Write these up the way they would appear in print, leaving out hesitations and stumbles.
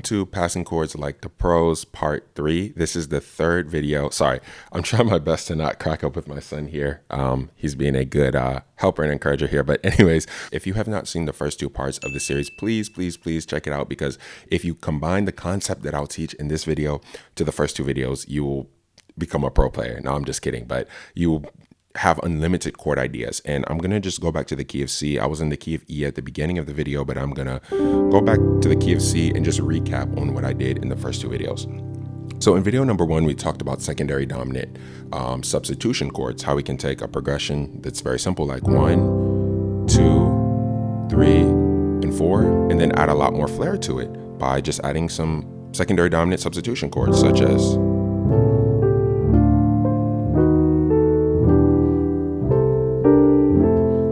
to Passing Chords Like the Pros Part 3. This is the third video. Sorry, I'm trying my best to not crack up with my son here. He's being a good helper and encourager here. But anyways, if you have not seen the first two parts of the series, please check it out, because if you combine the concept that I'll teach in this video to the first two videos, you will become a pro player. No, I'm just kidding, but you will have unlimited chord ideas. And I'm gonna just go back to the key of C. I was in the key of E at the beginning of the video, but I'm gonna go back to the key of C and just recap on what I did in the first two videos. So in video number one, we talked about secondary dominant substitution chords, how we can take a progression that's very simple, like 1, 2, 3, and 4, and then add a lot more flair to it by just adding some secondary dominant substitution chords, such as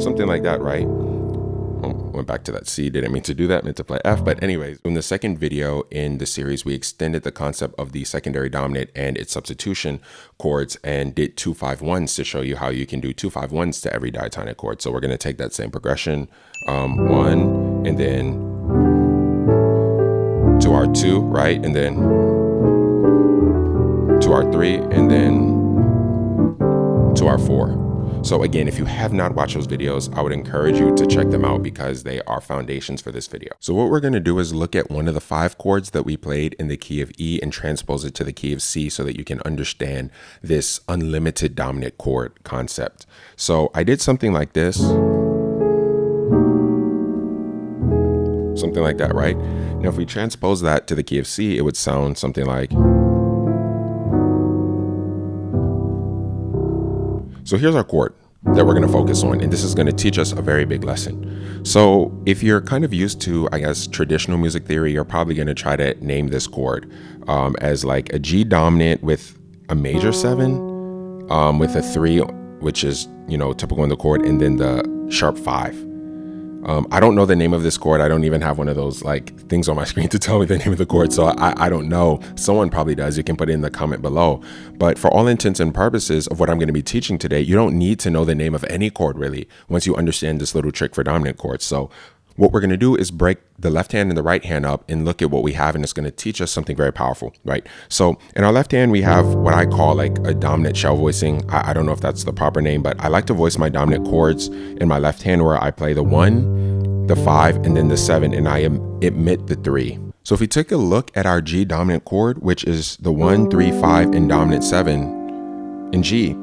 something like that, right? Went back to that C, didn't mean to do that, meant to play F. But anyways, in the second video in the series, we extended the concept of the secondary dominant and its substitution chords and did 2-5-1s to show you how you can do 2-5-1s to every diatonic chord. So we're going to take that same progression, 1, and then to our 2, right? And then to our 3, and then to our 4. So again, if you have not watched those videos, I would encourage you to check them out because they are foundations for this video. So what we're going to do is look at one of the 5 chords that we played in the key of E and transpose it to the key of C so that you can understand this unlimited dominant chord concept. So I did something like this. Something like that, right? Now, if we transpose that to the key of C, it would sound something like... So here's our chord that we're going to focus on, and this is going to teach us a very big lesson. So if you're kind of used to, I guess, traditional music theory, you're probably going to try to name this chord as like a G dominant with a major 7, with a 3, which is, you know, typical in the chord, and then the sharp 5. I don't know the name of this chord. I don't even have one of those like things on my screen to tell me the name of the chord. So I don't know. Someone probably does. You can put it in the comment below. But for all intents and purposes of what I'm going to be teaching today, you don't need to know the name of any chord really once you understand this little trick for dominant chords. So what we're going to do is break the left hand and the right hand up and look at what we have, and it's going to teach us something very powerful, right? So in our left hand, we have what I call like a dominant shell voicing. I don't know if that's the proper name, but I like to voice my dominant chords in my left hand where I play the 1, the 5, and then the 7, and I emit the 3. So if we take a look at our G dominant chord, which is the 1, 3, 5, and dominant 7 in G,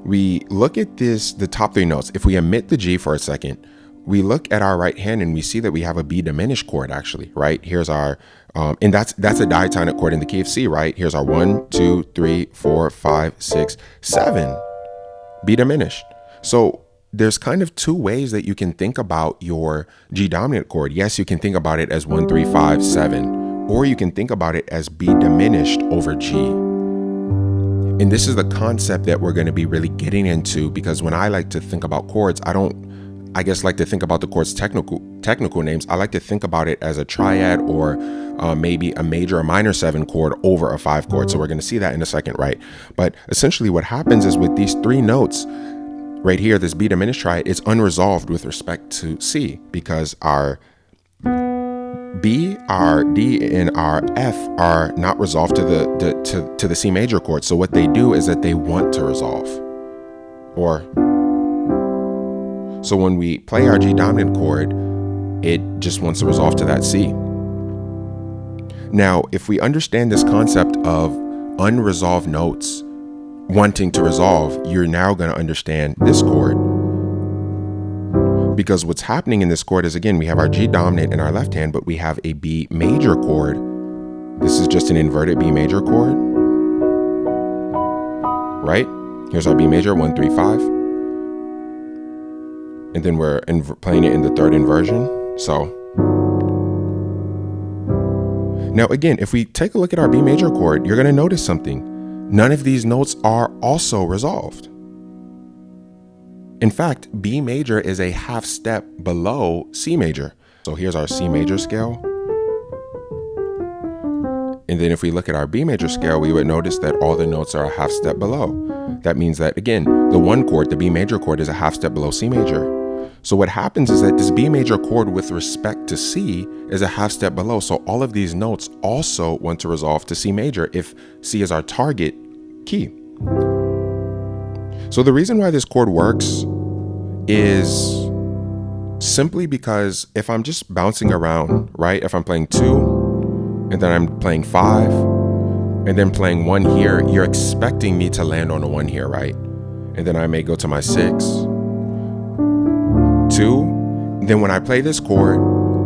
we look at this, the top 3 notes. If we emit the G for a second, we look at our right hand and we see that we have a B diminished chord actually, right? Here's our, and that's a diatonic chord in the key of C, right? Here's our 1, 2, 3, 4, 5, 6, 7, B diminished. So there's kind of 2 ways that you can think about your G dominant chord. Yes, you can think about it as 1, 3, 5, 7, or you can think about it as B diminished over G. And this is the concept that we're going to be really getting into, because when I like to think about chords, I guess like to think about the chord's technical names. I like to think about it as a triad or maybe a major or minor 7 chord over a 5 chord. So we're going to see that in a second, right? But essentially what happens is with these 3 notes right here, this B diminished triad is unresolved with respect to C, because our B, our D, and our F are not resolved to the C major chord. So what they do is that they want to resolve, so when we play our G dominant chord, it just wants to resolve to that C. Now, if we understand this concept of unresolved notes wanting to resolve, you're now going to understand this chord. Because what's happening in this chord is, again, we have our G dominant in our left hand, but we have a B major chord. This is just an inverted B major chord, right? Here's our B major, 1, 3, 5. And then we're playing it in the 3rd inversion. So now again, if we take a look at our B major chord, you're going to notice something. None of these notes are also resolved. In fact, B major is a half step below C major. So here's our C major scale. And then if we look at our B major scale, we would notice that all the notes are a half step below. That means that, again, the 1 chord, the B major chord, is a half step below C major. So what happens is that this B major chord with respect to C is a half step below. So all of these notes also want to resolve to C major if C is our target key. So the reason why this chord works is simply because if I'm just bouncing around, right? If I'm playing 2 and then I'm playing 5 and then playing 1 here, you're expecting me to land on a 1 here, right? And then I may go to my 6, 2. Then when I play this chord,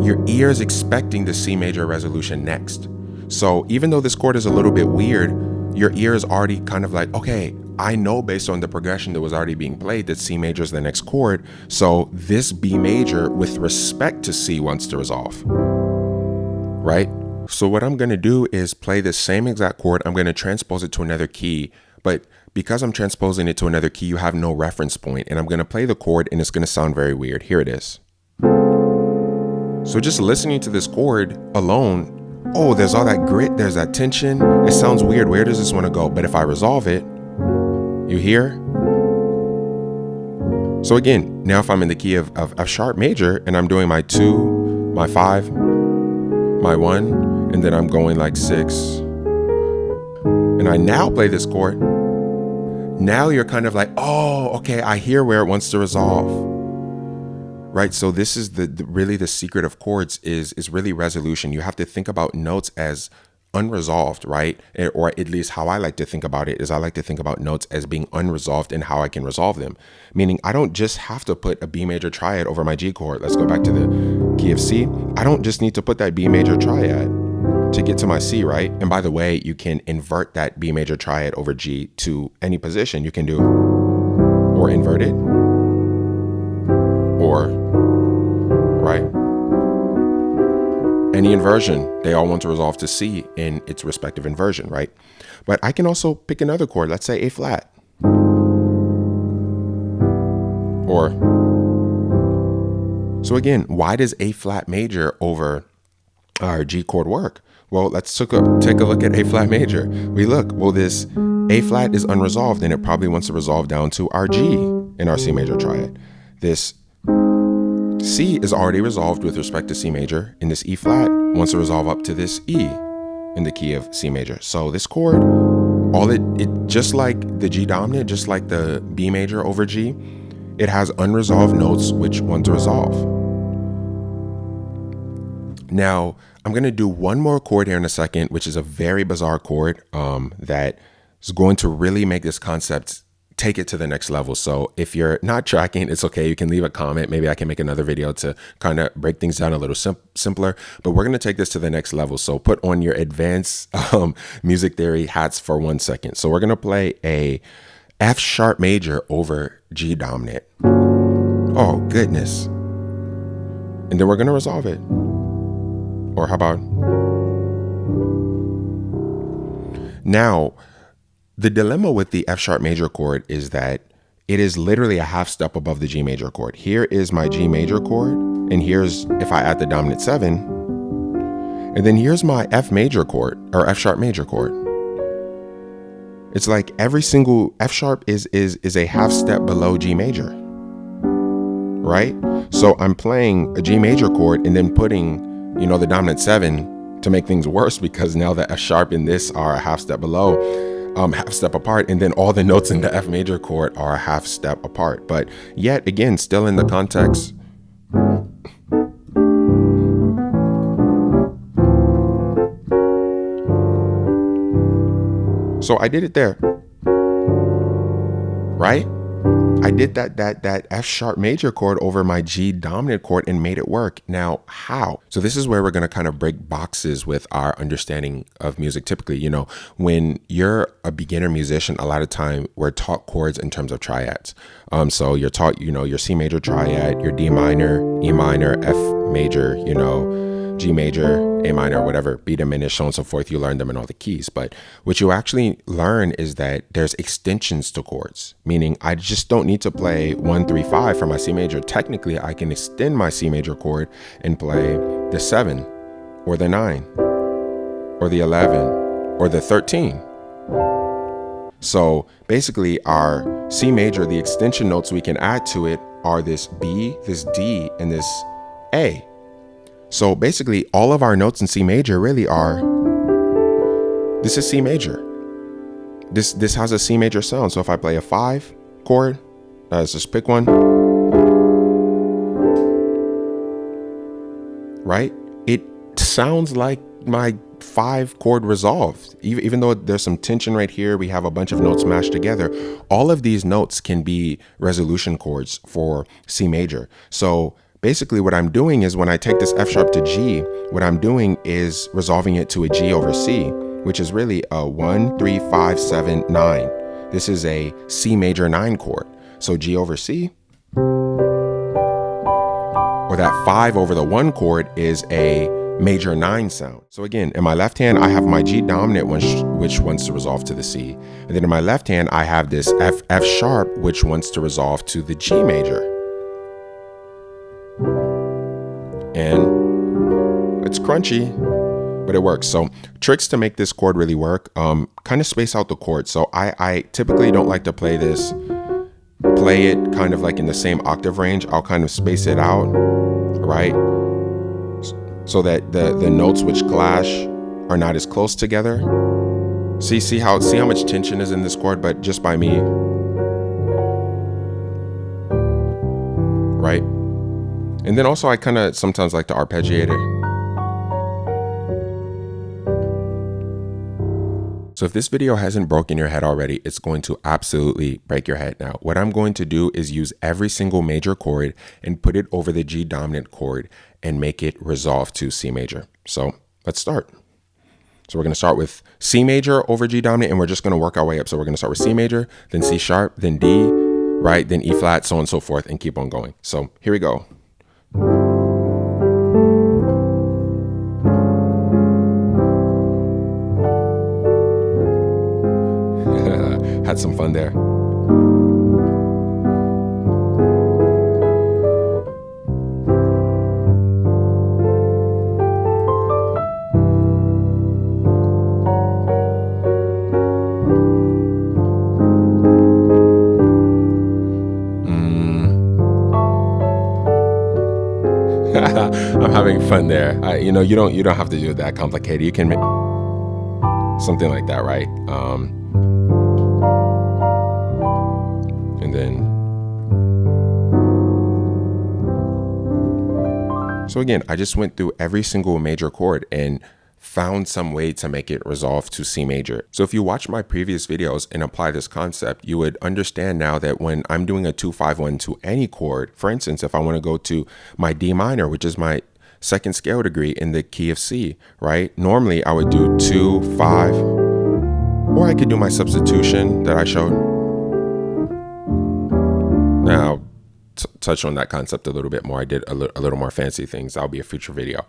your ear is expecting the C major resolution next. So even though this chord is a little bit weird, your ear is already kind of like, okay, I know based on the progression that was already being played that C major is the next chord. So this B major with respect to C wants to resolve, right? So what I'm going to do is play the same exact chord. I'm going to transpose it to another key, but because I'm transposing it to another key, you have no reference point, and I'm going to play the chord and it's going to sound very weird. Here it is. So just listening to this chord alone, oh, there's all that grit, there's that tension. It sounds weird. Where does this want to go? But if I resolve it, you hear? So again, now if I'm in the key of F sharp major and I'm doing my 2, my 5, my 1, and then I'm going like 6, and I now play this chord, now you're kind of like, oh, okay, I hear where it wants to resolve, right? So this is really the secret of chords is really resolution. You have to think about notes as unresolved, right? Or at least how I like to think about it is I like to think about notes as being unresolved and how I can resolve them. Meaning I don't just have to put a B major triad over my G chord. Let's go back to the key of C. I don't just need to put that B major triad to get to my C, right? And by the way, you can invert that B major triad over G to any position. You can do or invert it or, right? Any inversion, they all want to resolve to C in its respective inversion, right? But I can also pick another chord, let's say A flat. Or, so again, why does A flat major over our G chord work? Well, let's take a look at A flat major. We look, well, this A flat is unresolved and it probably wants to resolve down to our G in our C major triad. This C is already resolved with respect to C major, and this E flat wants to resolve up to this E in the key of C major. So this chord, it just like the G dominant, just like the B major over G, it has unresolved notes which want to resolve. Now, I'm going to do one more chord here in a second, which is a very bizarre chord that is going to really make this concept take it to the next level. So if you're not tracking, it's okay. You can leave a comment. Maybe I can make another video to kind of break things down a little simpler, but we're going to take this to the next level. So put on your advanced music theory hats for 1 second. So we're going to play a F sharp major over G dominant. Oh, goodness. And then we're going to resolve it. Or how about now? The dilemma with the F sharp major chord is that it is literally a half step above the G major chord. Here is my G major chord, and here's if I add the dominant 7, and then here's my F major chord or F sharp major chord. It's like every single F sharp is a half step below G major, right? So I'm playing a G major chord and then putting, the dominant 7 to make things worse because now the F sharp and this are a half step below. Half step apart, and then all the notes in the F major chord are a half step apart, but yet again still in the context. So I did it there, right? I did that F sharp major chord over my G dominant chord and made it work. Now, how? So this is where we're going to kind of break boxes with our understanding of music. Typically, when you're a beginner musician, a lot of time we're taught chords in terms of triads. So you're taught, your C major triad, your D minor, E minor, F major, G major, A minor, whatever, B diminished, so on and so forth. You learn them in all the keys. But what you actually learn is that there's extensions to chords, meaning I just don't need to play 1, 3, 5 for my C major. Technically, I can extend my C major chord and play the 7 or the 9 or the 11 or the 13. So basically our C major, the extension notes we can add to it are this B, this D, and this A. So basically all of our notes in C major really are, this is C major. This has a C major sound. So if I play a 5 chord, let's just pick one, right? It sounds like my 5 chord resolved. Even though there's some tension right here, we have a bunch of notes mashed together. All of these notes can be resolution chords for C major. So basically what I'm doing is when I take this F sharp to G, what I'm doing is resolving it to a G over C, which is really a 1, 3, 5, 7, 9. This is a C major 9 chord. So G over C, or that 5 over the 1 chord is a major 9 sound. So again, in my left hand, I have my G dominant, which wants to resolve to the C. And then in my left hand, I have this F sharp, which wants to resolve to the G major. And it's crunchy, but it works. So tricks to make this chord really work, kind of space out the chord. So I typically don't like to play it kind of like in the same octave range. I'll kind of space it out, right? So that the notes which clash are not as close together. See how much tension is in this chord, but just by me, right? And then also I kind of sometimes like to arpeggiate it. So if this video hasn't broken your head already, it's going to absolutely break your head now. What I'm going to do is use every single major chord and put it over the G dominant chord and make it resolve to C major. So let's start. So we're going to start with C major over G dominant, and we're just going to work our way up. So we're going to start with C major, then C sharp, then D, right? Then E flat, so on and so forth, and keep on going. So here we go. Had some fun there. I'm having fun there. You don't have to do it that complicated. You can make something like that, right? And then, so again, I just went through every single major chord and found some way to make it resolve to C major. So if you watch my previous videos and apply this concept, you would understand now that when I'm doing a 2-5-1 to any chord, for instance, if I want to go to my D minor, which is my second scale degree in the key of C, right? Normally I would do 2, 5, or I could do my substitution that I showed. Now, touch on that concept a little bit more. I did a little more fancy things. That'll be a future video.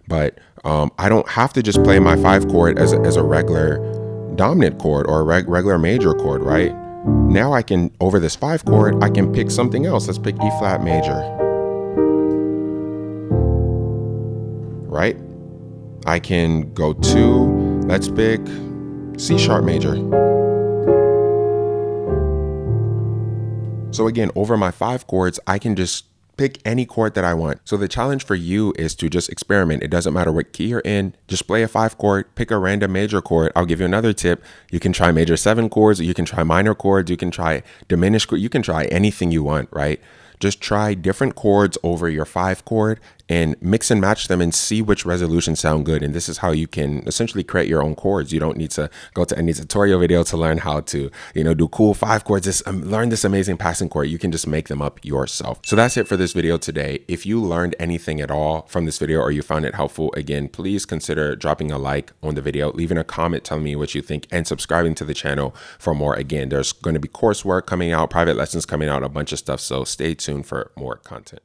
But I don't have to just play my 5 chord as a regular dominant chord or a regular major chord, right? Now I can, over this 5 chord, I can pick something else. Let's pick E flat major, right? I can go to, let's pick C sharp major. So again, over my 5 chords, I can just pick any chord that I want. So the challenge for you is to just experiment. It doesn't matter what key you're in, just play a 5 chord, pick a random major chord. I'll give you another tip. You can try major 7 chords, or you can try minor chords, you can try diminished chords, you can try anything you want, right? Just try different chords over your 5 chord and mix and match them and see which resolutions sound good. And this is how you can essentially create your own chords. You don't need to go to any tutorial video to learn how to, do cool 5 chords, learn this amazing passing chord. You can just make them up yourself. So that's it for this video today. If you learned anything at all from this video or you found it helpful, again, please consider dropping a like on the video, leaving a comment telling me what you think, and subscribing to the channel for more. Again, there's going to be coursework coming out, private lessons coming out, a bunch of stuff. So stay tuned for more content.